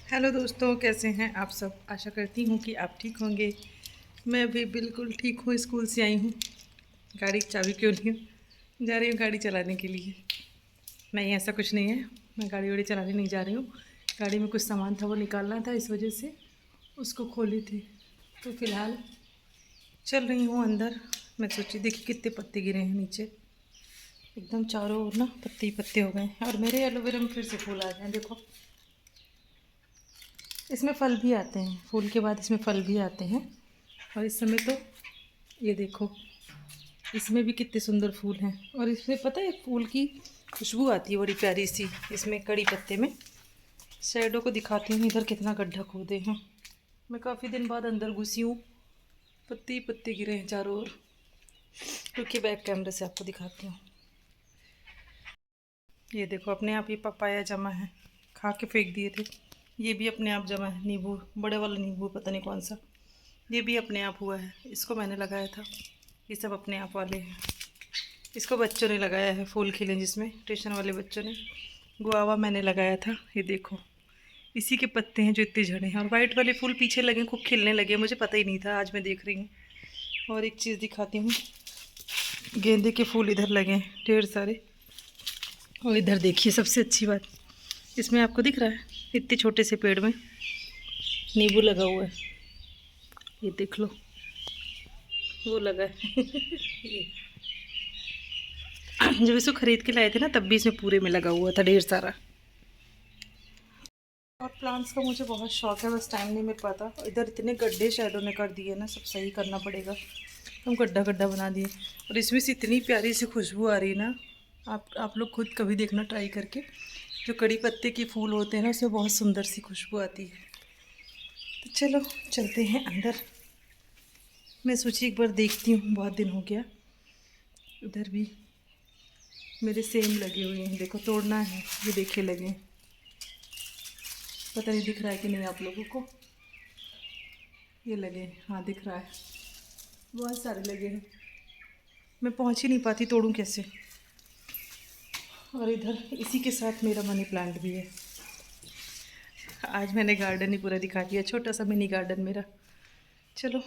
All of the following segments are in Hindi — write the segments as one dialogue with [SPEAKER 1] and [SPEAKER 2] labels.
[SPEAKER 1] हेलो दोस्तों, कैसे हैं आप सब। आशा करती हूँ कि आप ठीक होंगे। मैं भी बिल्कुल ठीक हूँ। स्कूल से आई हूँ। गाड़ी की चाबी क्यों नहीं हूँ, जा रही हूँ गाड़ी चलाने के लिए। नहीं, ऐसा कुछ नहीं है, मैं गाड़ी वाड़ी चलाने नहीं जा रही हूँ। गाड़ी में कुछ सामान था वो निकालना था, इस वजह से उसको खोली थी। तो फ़िलहाल चल रही हूँ अंदर। मैं सोची देखी कितने पत्ते गिरे हैं नीचे, एकदम चारों ओर ना पत्ते ही पत्ते हो गए हैं। और मेरे एलोवेरा में फिर से फूल आ गए हैं, देखो। इसमें फल भी आते हैं, फूल के बाद इसमें फल भी आते हैं। और इस समय तो ये देखो, इसमें भी कितने सुंदर फूल हैं। और इसमें पता है फूल की खुशबू आती है बड़ी प्यारी सी, इसमें कड़ी पत्ते में। शैडो को दिखाती हूँ, इधर कितना गड्ढा खोदे हैं। मैं काफ़ी दिन बाद अंदर घुसी हूँ, पत्ते ही पत्ते गिरे हैं चारों ओर। क्योंकि बैक कैमरे से आपको दिखाती हूँ। ये देखो, अपने आप ये पपाया जमा है, खा के फेंक दिए थे। ये भी अपने आप जमा है, नींबू, बड़े वाला नींबू, पता नहीं कौन सा, ये भी अपने आप हुआ है। इसको मैंने लगाया था। ये सब अपने आप वाले हैं। इसको बच्चों ने लगाया है, फूल खिले जिसमें, ट्यूशन वाले बच्चों ने। गुआवा मैंने लगाया था, ये देखो इसी के पत्ते हैं जो इतने झड़े हैं। और वाइट वाले फूल पीछे लगे, खूब खिलने लगे, मुझे पता ही नहीं था, आज मैं देख रही हूँ। और एक चीज़ दिखाती हूँ, गेंदे के फूल इधर लगे हैं ढेर सारे। और इधर देखिए, सबसे अच्छी बात, इसमें आपको दिख रहा है इतने छोटे से पेड़ में नींबू लगा हुआ है। ये देख लो, वो लगा है ये जब इसको खरीद के लाए थे ना, तब भी इसमें पूरे में लगा हुआ था ढेर सारा। और प्लांट्स का मुझे बहुत शौक है, बस टाइम नहीं मिल पाता। इधर इतने गड्ढे शैडो ने कर दिए ना, सब सही करना पड़ेगा। हम गड्ढा गड्ढा बना दिए। और इसमें से इतनी प्यारी सी खुशबू आ रही है ना, आप लोग खुद कभी देखना ट्राई करके। जो कड़ी पत्ते के फूल होते हैं ना, उसमें बहुत सुंदर सी खुशबू आती है। तो चलो चलते हैं अंदर। मैं सोची एक बार देखती हूँ, बहुत दिन हो गया। उधर भी मेरे सेम लगे हुए हैं, देखो तोड़ना है। ये देखे लगे, पता नहीं दिख रहा है कि नहीं आप लोगों को। ये लगे, हाँ दिख रहा है, बहुत सारे लगे हैं। मैं पहुंच ही नहीं पाती, तोड़ूं कैसे। और इधर इसी के साथ मेरा मनी प्लांट भी है। आज मैंने गार्डन ही पूरा दिखा दिया, छोटा सा मिनी गार्डन मेरा। चलो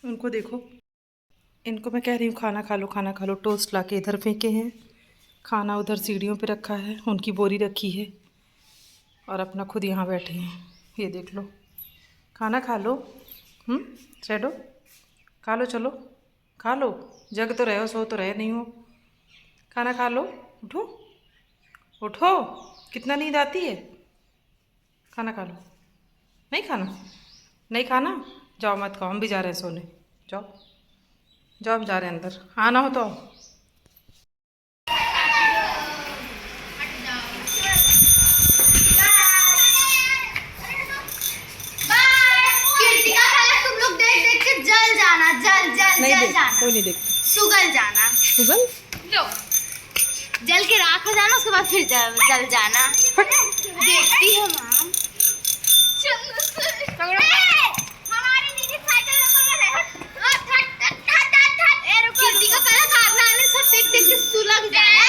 [SPEAKER 1] उनको देखो, इनको मैं कह रही हूँ खाना खा लो, खाना खा लो। टोस्ट ला के इधर फेंके हैं, खाना उधर सीढ़ियों पे रखा है, उनकी बोरी रखी है। और अपना खुद यहाँ बैठे हैं। ये देख लो, खाना खा लो। शैडो, खा लो, चलो खा लो। जग तो रहे हो, सो तो रहे नहीं हो। खाना खा लो, उठो उठो, कितना नींद आती है। खाना खा लो। नहीं खाना, नहीं खाना, जाओ मत खाओ, हम भी जा रहे हैं सोने। जाओ जाओ, हम जा रहे हैं अंदर, आना हो तो आओ। नहीं
[SPEAKER 2] जल
[SPEAKER 1] देख,
[SPEAKER 2] जाना,
[SPEAKER 1] कोई नहीं देखता।
[SPEAKER 2] सुगल जाना,
[SPEAKER 1] गूगल,
[SPEAKER 2] लो जल के राख हो जाना, उसके बाद फिर जल जाना। देखती है मैम। हमारी दीदी साइकिल में पकड़ है। कीर्ति का पहला खाना आने सब देख देख के सुलग जाए।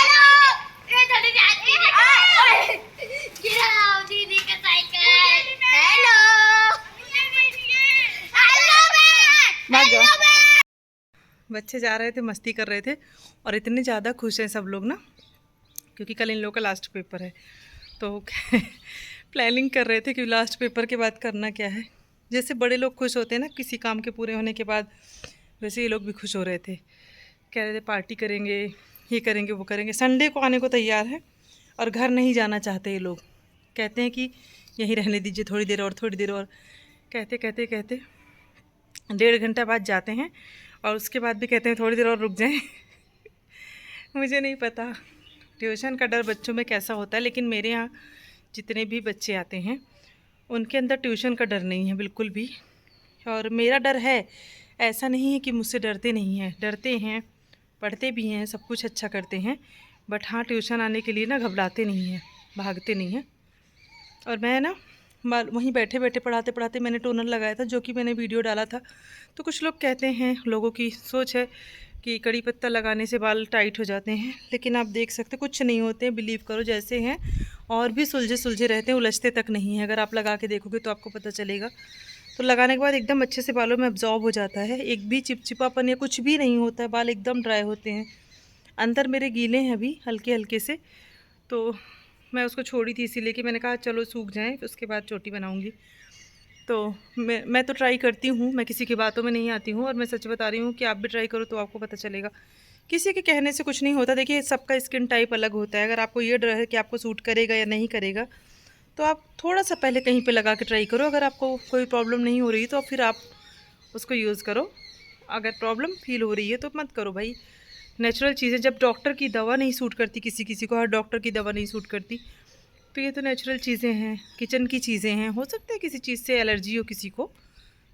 [SPEAKER 2] गिराओ दीदी का साइकिल। हेलो
[SPEAKER 1] भाग जाओ। बच्चे जा रहे थे, मस्ती कर रहे थे। और इतने ज़्यादा खुश हैं सब लोग ना, क्योंकि कल इन लोगों का लास्ट पेपर है। तो प्लानिंग कर रहे थे कि लास्ट पेपर के बाद करना क्या है। जैसे बड़े लोग खुश होते हैं ना किसी काम के पूरे होने के बाद, वैसे ये लोग भी खुश हो रहे थे। कह रहे थे पार्टी करेंगे, ये करेंगे, वो करेंगे। संडे को आने को तैयार है। और घर नहीं जाना चाहते ये लोग, कहते हैं कि यहीं रहने दीजिए थोड़ी देर और, थोड़ी देर और। कहते कहते कहते 1.5 घंटा बाद जाते हैं। और उसके बाद भी कहते हैं थोड़ी देर और रुक जाएं। मुझे नहीं पता ट्यूशन का डर बच्चों में कैसा होता है, लेकिन मेरे यहाँ जितने भी बच्चे आते हैं उनके अंदर ट्यूशन का डर नहीं है बिल्कुल भी। और मेरा डर है, ऐसा नहीं है कि मुझसे डरते नहीं हैं, डरते हैं, पढ़ते भी हैं, सब कुछ अच्छा करते हैं। बट हाँ, ट्यूशन आने के लिए ना घबराते नहीं हैं, भागते नहीं हैं। और मैं ना वहीं बैठे बैठे पढ़ाते पढ़ाते मैंने टोनर लगाया था, जो कि मैंने वीडियो डाला था। तो कुछ लोग कहते हैं, लोगों की सोच है कि कड़ी पत्ता लगाने से बाल टाइट हो जाते हैं, लेकिन आप देख सकते कुछ नहीं होते हैं, बिलीव करो जैसे हैं और भी सुलझे सुलझे रहते हैं, उलझते तक नहीं है। अगर आप लगा के देखोगे तो आपको पता चलेगा। तो लगाने के बाद एकदम अच्छे से बालों में अब्जॉर्ब हो जाता है, एक भी चिपचिपापन या कुछ भी नहीं होता है, बाल एकदम ड्राई होते हैं। अंदर मेरे गीले हैं अभी हल्के हल्के से, तो मैं उसको छोड़ी थी इसीलिए कि मैंने कहा चलो सूख जाएँ उसके बाद चोटी बनाऊँगी। तो मैं तो ट्राई करती हूँ, मैं किसी की बातों में नहीं आती हूँ और मैं सच बता रही हूँ कि आप भी ट्राई करो तो आपको पता चलेगा। किसी के कहने से कुछ नहीं होता। देखिए सबका स्किन टाइप अलग होता है, अगर आपको ये डर है कि आपको सूट करेगा या नहीं करेगा तो आप थोड़ा सा पहले कहीं पे लगा के ट्राई करो। अगर आपको कोई प्रॉब्लम नहीं हो रही तो फिर आप उसको यूज़ करो, अगर प्रॉब्लम फील हो रही है तो मत करो भाई। नेचुरल चीज़ें, जब डॉक्टर की दवा नहीं सूट करती किसी किसी को, हर डॉक्टर की दवा नहीं सूट करती, तो ये तो नेचुरल चीज़ें हैं, किचन की चीज़ें हैं। हो सकता है किसी चीज़ से एलर्जी हो किसी को,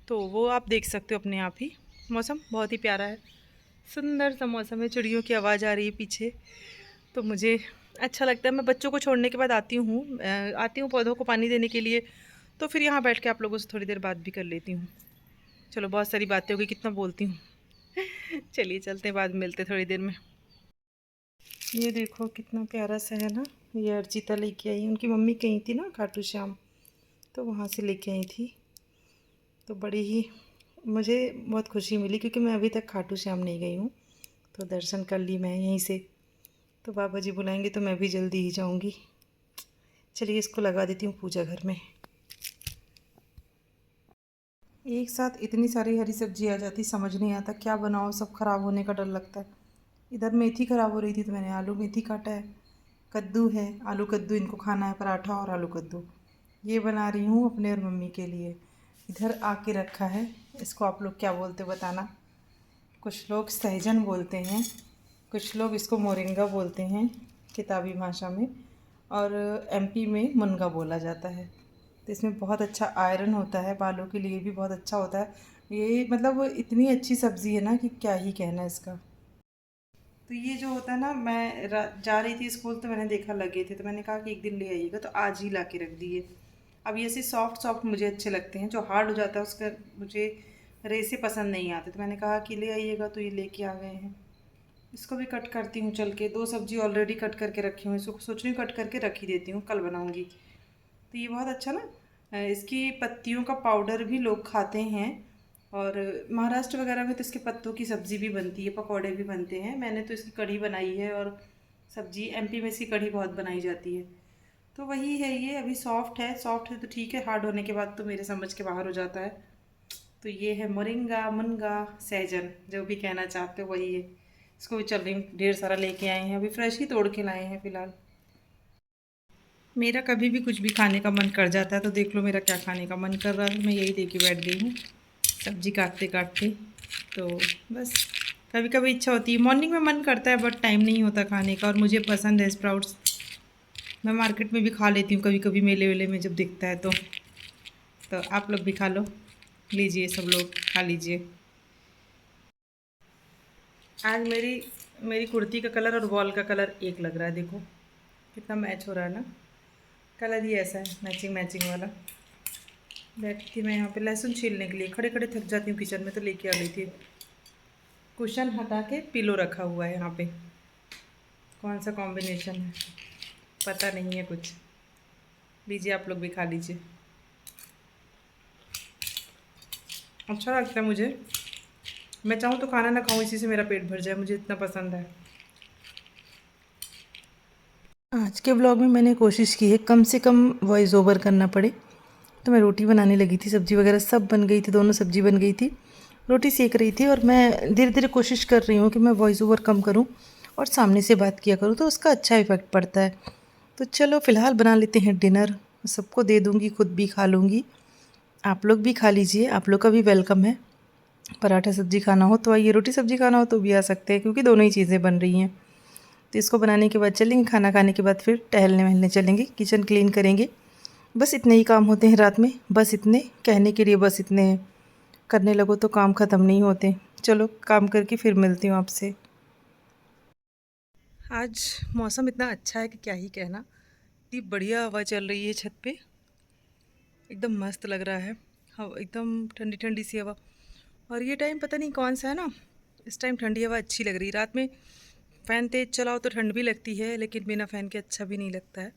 [SPEAKER 1] तो वो आप देख सकते हो अपने आप ही। मौसम बहुत ही प्यारा है, सुंदर सा मौसम है, चिड़ियों की आवाज़ आ रही है पीछे, तो मुझे अच्छा लगता है। मैं बच्चों को छोड़ने के बाद आती हूँ पौधों को पानी देने के लिए, तो फिर यहाँ बैठ के आप लोगों से थोड़ी देर बात भी कर लेती हूँ। चलो बहुत सारी बातें हो गई, कितना बोलती हूँ। चलिए चलते हैं, बाद में मिलते थोड़ी देर में। ये देखो कितना प्यारा सा है ना, ये अर्चिता लेके आई, उनकी मम्मी कहीं थी ना खाटू श्याम, तो वहाँ से लेके आई थी। तो बड़ी ही मुझे बहुत खुशी मिली क्योंकि मैं अभी तक खाटू श्याम नहीं गई हूँ, तो दर्शन कर ली मैं यहीं से। तो बाबा जी बुलाएंगे तो मैं भी जल्दी ही जाऊँगी। चलिए इसको लगा देती हूँ पूजा घर में। एक साथ इतनी सारी हरी सब्जी आ जाती, समझ नहीं आता क्या बनाओ, सब ख़राब होने का डर लगता है। इधर मेथी ख़राब हो रही थी तो मैंने आलू मेथी काटा है, कद्दू है, आलू कद्दू इनको खाना है, पराठा और आलू कद्दू ये बना रही हूँ अपने और मम्मी के लिए। इधर आके रखा है, इसको आप लोग क्या बोलते हो बताना। कुछ लोग सहजन बोलते हैं, कुछ लोग इसको मोरिंगा बोलते हैं किताबी भाषा में, और एमपी में मुनगा बोला जाता है। तो इसमें बहुत अच्छा आयरन होता है, बालों के लिए भी बहुत अच्छा होता है ये। मतलब इतनी अच्छी सब्ज़ी है ना कि क्या ही कहना इसका। तो ये जो होता है ना, मैं जा रही थी स्कूल तो मैंने देखा लगे थे, तो मैंने कहा कि एक दिन ले आइएगा, तो आज ही ला के रख दिए। अब ये ऐसे सॉफ्ट सॉफ्ट मुझे अच्छे लगते हैं, जो हार्ड हो जाता है उसका मुझे रेसे पसंद नहीं आते, तो मैंने कहा कि ले आइएगा, तो ये लेके आ गए हैं। इसको भी कट करती हूँ चल के, दो सब्जी ऑलरेडी कट करके रखी हूँ, इसको सोच रही हूँ कट करके रख ही देती हूँ, कल बनाऊँगी। तो ये बहुत अच्छा ना, इसकी पत्तियों का पाउडर भी लोग खाते हैं, और महाराष्ट्र वगैरह में तो इसके पत्तों की सब्ज़ी भी बनती है, पकौड़े भी बनते हैं। मैंने तो इसकी कढ़ी बनाई है, और सब्ज़ी एमपी में इसकी कढ़ी बहुत बनाई जाती है। तो वही है, ये अभी सॉफ्ट है तो ठीक है, हार्ड होने के बाद तो मेरे समझ के बाहर हो जाता है। तो ये है मोरिंगा, मुनगा, सहजन, जो भी कहना चाहते हो वही है। इसको भी चल रही हूँ, ढेर सारा लेके आए हैं, अभी फ्रेश ही तोड़ के लाए हैं फ़िलहाल। मेरा कभी भी कुछ भी खाने का मन कर जाता है, तो देख लो मेरा क्या खाने का मन कर रहा है, मैं यही देके बैठ गई हूँ सब्जी काटते काटते। तो बस कभी कभी इच्छा होती है, मॉर्निंग में मन करता है बट टाइम नहीं होता खाने का, और मुझे पसंद है स्प्राउट्स। मैं मार्केट में भी खा लेती हूँ कभी कभी, मेले वेले में जब दिखता है तो आप लोग भी खा लो, लीजिए सब लोग खा लीजिए। आज मेरी मेरी कुर्ती का कलर और वॉल का कलर एक लग रहा है, देखो कितना मैच हो रहा है ना, कलर ही ऐसा है मैचिंग मैचिंग वाला। बैठी थी मैं यहाँ पे लहसुन छीलने के लिए, खड़े खड़े थक जाती हूँ किचन में, तो लेके आ गई थी। कुशन हटा के पिलो रखा हुआ है यहाँ पे, कौन सा कॉम्बिनेशन है पता नहीं है कुछ। लीजिए आप लोग भी खा लीजिए, अच्छा लगता है मुझे। मैं चाहूँ तो खाना ना खाऊँ, इसी से मेरा पेट भर जाए, मुझे इतना पसंद है। आज के व्लॉग में मैंने कोशिश की है कम से कम वॉइस ओवर करना पड़े। तो मैं रोटी बनाने लगी थी, सब्ज़ी वगैरह सब बन गई थी, दोनों सब्ज़ी बन गई थी, रोटी सेक रही थी, और मैं धीरे धीरे कोशिश कर रही हूँ कि मैं वॉइस ओवर कम करूँ और सामने से बात किया करूँ, तो उसका अच्छा इफ़ेक्ट पड़ता है। तो चलो फ़िलहाल बना लेते हैं डिनर, सबको दे दूँगी, खुद भी खा लूँगी, आप लोग भी खा लीजिए, आप लोग का भी वेलकम है। पराठा सब्ज़ी खाना हो तो आइए, रोटी सब्ज़ी खाना हो तो भी आ सकते हैं, क्योंकि दोनों ही चीज़ें बन रही हैं। तो इसको बनाने के बाद चलेंगे, खाना खाने के बाद फिर टहलने वहलने चलेंगे, किचन क्लीन करेंगे। बस इतने ही काम होते हैं रात में, बस इतने कहने के लिए, बस इतने हैं। करने लगो तो काम ख़त्म नहीं होते। चलो काम करके फिर मिलती हूँ आपसे। आज मौसम इतना अच्छा है कि क्या ही कहना, इतनी बढ़िया हवा चल रही है छत पे, एकदम मस्त लग रहा है। हवा एकदम ठंडी ठंडी सी हवा, और ये टाइम पता नहीं कौन सा है ना, इस टाइम ठंडी हवा अच्छी लग रही है। रात में फ़ैन तेज़ चलाओ तो ठंड भी लगती है, लेकिन बिना फ़ैन के अच्छा भी नहीं लगता है।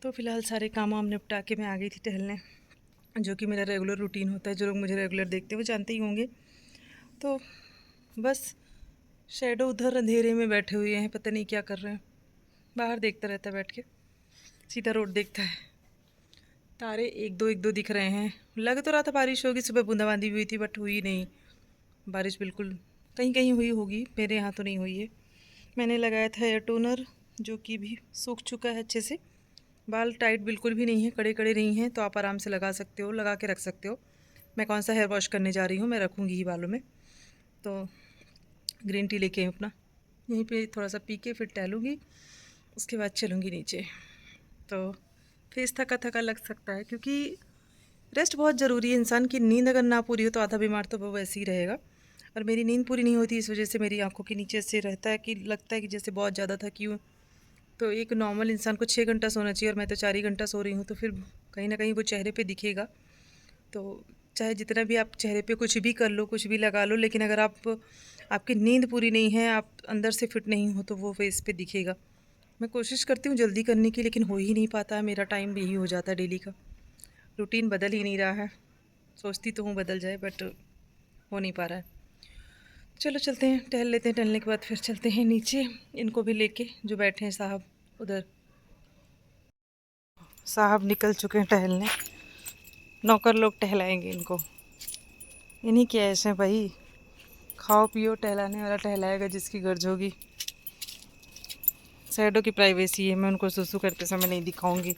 [SPEAKER 1] तो फ़िलहाल सारे काम वाम निपटा के मैं आ गई थी टहलने, जो कि मेरा रेगुलर रूटीन होता है। जो लोग मुझे रेगुलर देखते हैं वो जानते ही होंगे। तो बस शैडो उधर अंधेरे में बैठे हुए हैं, पता नहीं क्या कर रहे हैं। बाहर देखता रहता है बैठ के, सीधा रोड देखता है। तारे एक दो दिख रहे हैं। लग तो रहा था बारिश होगी, सुबह बूंदाबांदी भी हुई थी, बट हुई नहीं बारिश। बिल्कुल कहीं कहीं हुई होगी, मेरे यहाँ तो नहीं हुई है। मैंने लगाया था एयर टोनर, जो कि भी सूख चुका है अच्छे से। बाल टाइट बिल्कुल भी नहीं है, कड़े कड़े नहीं हैं, तो आप आराम से लगा सकते हो, लगा के रख सकते हो। मैं कौन सा हेयर वॉश करने जा रही हूँ, मैं रखूँगी ही बालों में। तो ग्रीन टी लेके आई अपना, यहीं पे थोड़ा सा पी के फिर टहलूँगी, उसके बाद चलूँगी नीचे। तो फेस थका थका लग सकता है, क्योंकि रेस्ट बहुत ज़रूरी है। इंसान की नींद अगर ना पूरी हो तो आधा बीमार तो वो वैसे ही रहेगा। और मेरी नींद पूरी नहीं होती, इस वजह से मेरी आंखों के नीचे से रहता है कि लगता है कि जैसे बहुत ज़्यादा थकी हूँ। तो एक नॉर्मल इंसान को 6 घंटा सोना चाहिए, और मैं तो 4 ही घंटा सो रही हूँ। तो फिर कहीं ना कहीं वो चेहरे पे दिखेगा। तो चाहे जितना भी आप चेहरे पे कुछ भी कर लो, कुछ भी लगा लो, लेकिन अगर आपकी नींद पूरी नहीं है, आप अंदर से फिट नहीं हो, तो वो फेस पे दिखेगा। मैं कोशिश करती हूँ जल्दी करने की, लेकिन हो ही नहीं पाता है। मेरा टाइम भी यही हो जाता है डेली का, रूटीन बदल ही नहीं रहा है। सोचती तो हूँ बदल जाए, बट हो नहीं पा रहा है। चलो चलते हैं, टहल लेते हैं, टहलने के बाद फिर चलते हैं नीचे। इनको भी लेके, जो बैठे हैं साहब उधर, साहब निकल चुके हैं टहलने। नौकर लोग टहलाएंगे इनको, इन्हीं की ऐसे हैं भाई। खाओ पियो, टहलाने वाला टहलाएगा जिसकी गर्ज होगी। शैडो की प्राइवेसी है, मैं उनको सुसु करते समय नहीं दिखाऊंगी।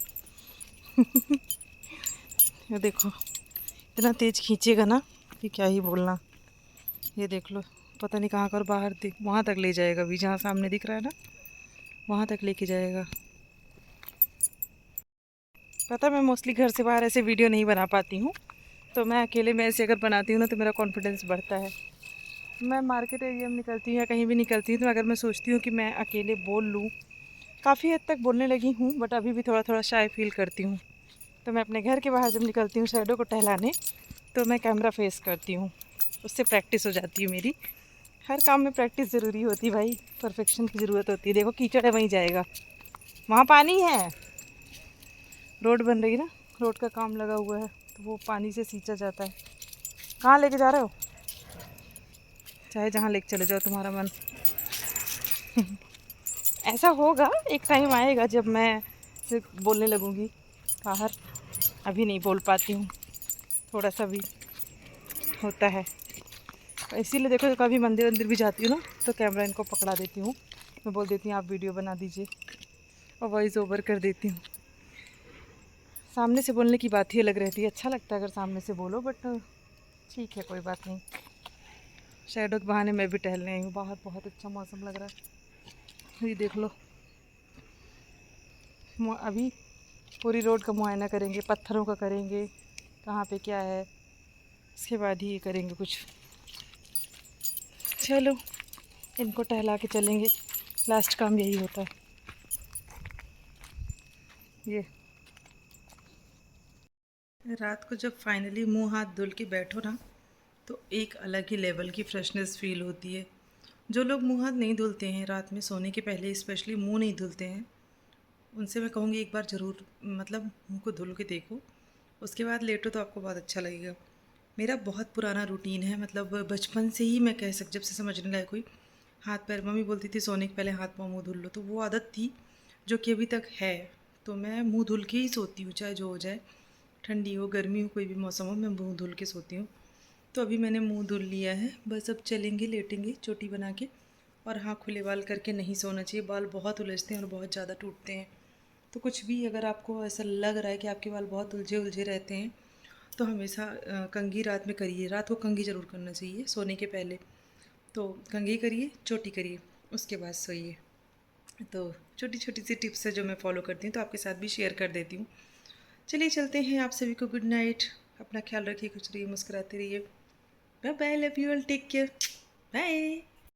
[SPEAKER 1] ये देखो, इतना तेज़ खींचेगा ना कि क्या ही बोलना। ये देख लो, पता नहीं कहाँ कर, बाहर देख, वहाँ तक ले जाएगा अभी, जहाँ सामने दिख रहा है ना, वहाँ तक लेके जाएगा। पता, मैं मोस्टली घर से बाहर ऐसे वीडियो नहीं बना पाती हूँ। तो मैं अकेले में ऐसे अगर बनाती हूँ ना, तो मेरा कॉन्फिडेंस बढ़ता है। मैं मार्केट एरिया में निकलती हूँ या कहीं भी निकलती हूँ, तो अगर मैं सोचती हूँ कि मैं अकेले बोल लूँ, काफ़ी हद तक बोलने लगी हूँ, बट अभी भी थोड़ा थोड़ा शाय फील करती हूँ। तो मैं अपने घर के बाहर जब निकलती हूँ शैडो को टहलाने, तो मैं कैमरा फेस करती हूँ। उससे प्रैक्टिस हो जाती है मेरी। हर काम में प्रैक्टिस ज़रूरी होती है भाई, परफेक्शन की ज़रूरत होती है। देखो कीचड़ है, वहीं जाएगा, वहाँ पानी है। रोड बन रही है ना, रोड का काम लगा हुआ है, तो वो पानी से सींचा जाता है। कहाँ लेके जा रहे हो? चाहे जहाँ लेके चले जाओ, तुम्हारा मन। ऐसा होगा, एक टाइम आएगा जब मैं सिर्फ बोलने लगूँगी बाहर। अभी नहीं बोल पाती हूँ, थोड़ा सा भी होता है। इसीलिए देखो, कभी मंदिर वंदिर भी जाती हूँ ना, तो कैमरा इनको पकड़ा देती हूँ। मैं बोल देती हूँ आप वीडियो बना दीजिए, और वॉइस ओवर कर देती हूँ। सामने से बोलने की बात ही अलग रहती है, अच्छा लगता है अगर सामने से बोलो, बट ठीक है, कोई बात नहीं। शैडो के बहाने मैं भी टहलने आई हूँ बाहर, बहुत अच्छा मौसम लग रहा है। ये देख लो, अभी पूरी रोड का मुआयना करेंगे, पत्थरों का करेंगे, कहाँ पे क्या है, उसके बाद ही ये करेंगे कुछ। चलो, इनको टहला के चलेंगे, लास्ट काम यही होता है। ये रात को जब फाइनली मुंह हाथ धुल के बैठो ना, तो एक अलग ही लेवल की फ्रेशनेस फील होती है। जो लोग मुंह हाथ नहीं धुलते हैं रात में सोने के पहले, स्पेशली मुंह नहीं धुलते हैं, उनसे मैं कहूँगी एक बार ज़रूर मतलब मुंह को धुल के देखो, उसके बाद लेटो तो आपको बहुत अच्छा लगेगा। मेरा बहुत पुराना रूटीन है, मतलब बचपन से ही मैं कह जब से समझने लायक हुई, हाथ पैर, मम्मी बोलती थी सोने के पहले हाथ पाँव मुँह धुल लो, तो वो आदत थी जो कि अभी तक है। तो मैं मुँह धुल के ही सोती हूँ, चाहे जो हो जाए, ठंडी हो गर्मी हो कोई भी मौसम हो, मैं मुँह धुल के सोती हूँ। तो अभी मैंने मुँह धुल लिया है, बस अब चलेंगे, लेटेंगे चोटी बना के। और हाँ, खुले बाल करके नहीं सोना चाहिए, बाल बहुत उलझते हैं और बहुत ज़्यादा टूटते हैं। तो कुछ भी अगर आपको ऐसा लग रहा है कि आपके बाल बहुत उलझे उलझे रहते हैं, तो हमेशा कंघी रात में करिए। रात को कंघी ज़रूर करना चाहिए सोने के पहले। तो कंघी करिए, चोटी करिए, उसके बाद सोइए। तो छोटी छोटी सी टिप्स है जो मैं फॉलो करती हूँ, तो आपके साथ भी शेयर कर देती हूँ। चलिए चलते हैं, आप सभी को गुड नाइट। अपना ख्याल रखिए, खुश रहिए, मुस्कुराते रहिए। Bye bye, love you all, take care, bye.